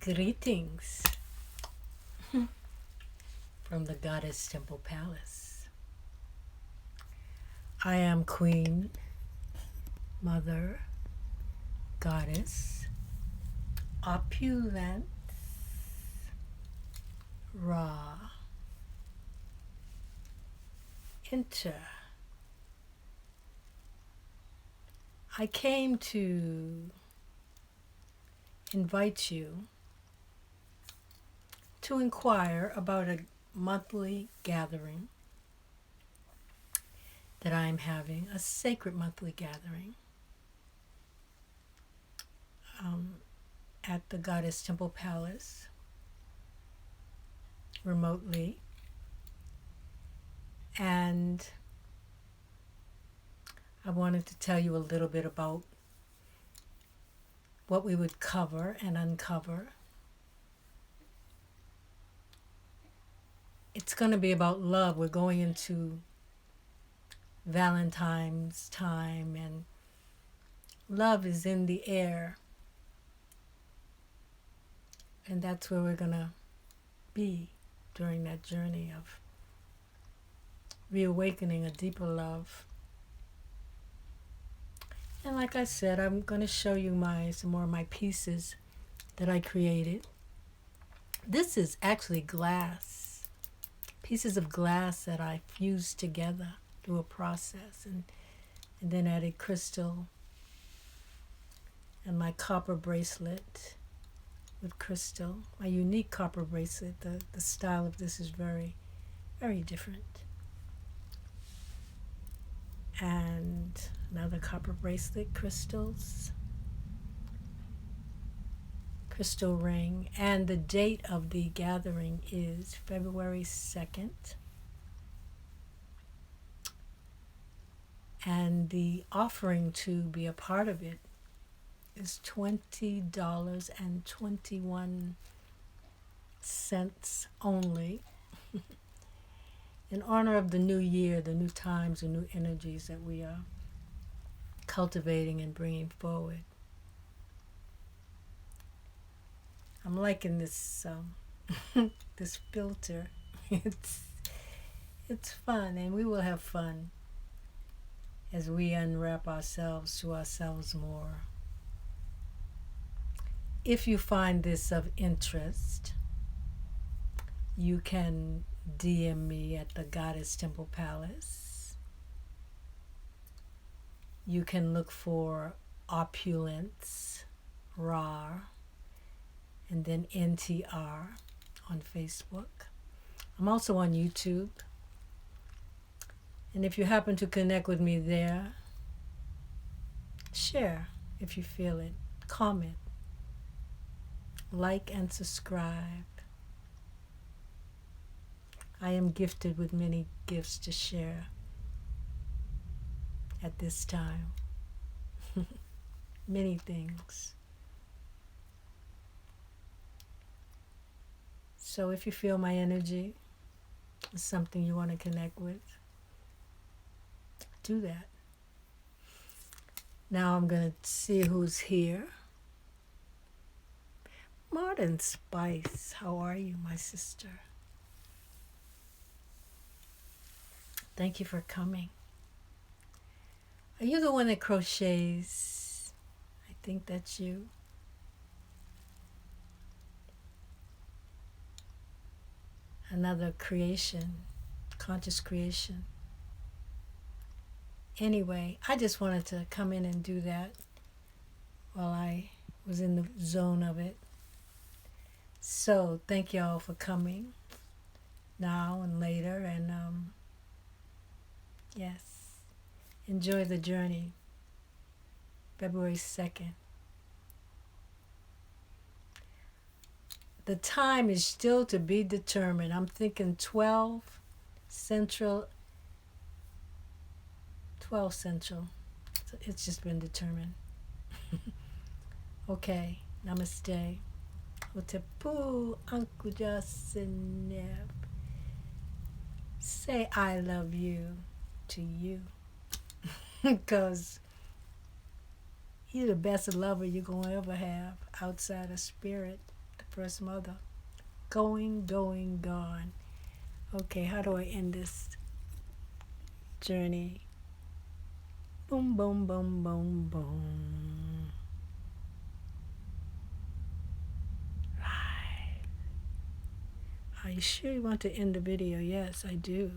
Greetings from the Goddess Temple Palace. I am Queen, Mother, Goddess, Opulence, Ra, Enter. I came to invite you to inquire about a monthly gathering that I'm having, a sacred monthly gathering at the Goddess Temple Palace, remotely. And I wanted to tell you a little bit about what we would cover and uncover. It's going to be about love. We're going into Valentine's time, and love is in the air. And that's where we're going to be during that journey of reawakening a deeper love. And like I said, I'm going to show you some more of my pieces that I created. This is actually glass. Pieces of glass that I fused together through a process, and then added crystal and my copper bracelet with crystal. My unique copper bracelet. The style of this is very, very different. And another copper bracelet, crystals, crystal ring, and the date of the gathering is February 2nd. And the offering to be a part of it is $20.21 only, in honor of the new year, the new times, the new energies that we are cultivating and bringing forward. I'm liking this this filter. It's fun, and we will have fun as we unwrap ourselves to ourselves more. If you find this of interest, you can DM me at the Goddess Temple Palace. You can look for Opulence, Ra, and then NTR on Facebook. I'm also on YouTube. And if you happen to connect with me there, share if you feel it. Comment. Like and subscribe. I am gifted with many gifts to share at this time. Many things. So if you feel my energy is something you want to connect with, do that. Now I'm going to see who's here. Martin Spice, how are you, my sister? Thank you for coming. Are you the one that crochets? I think that's you. Another creation, conscious creation. Anyway, I just wanted to come in and do that while I was in the zone of it. So thank y'all for coming now and later, and yes, enjoy the journey. February 2nd. The time is still to be determined. I'm thinking 12 Central. 12 Central. So it's just been determined. Okay. Namaste. Otepu Ankuja Seneb. Say I love you to you. Because you're the best lover you're going to ever have outside of spirit, the first mother. Going, going, gone. Okay, how do I end this journey? Boom, boom, boom, boom, boom. Right. Are you sure you want to end the video? Yes, I do.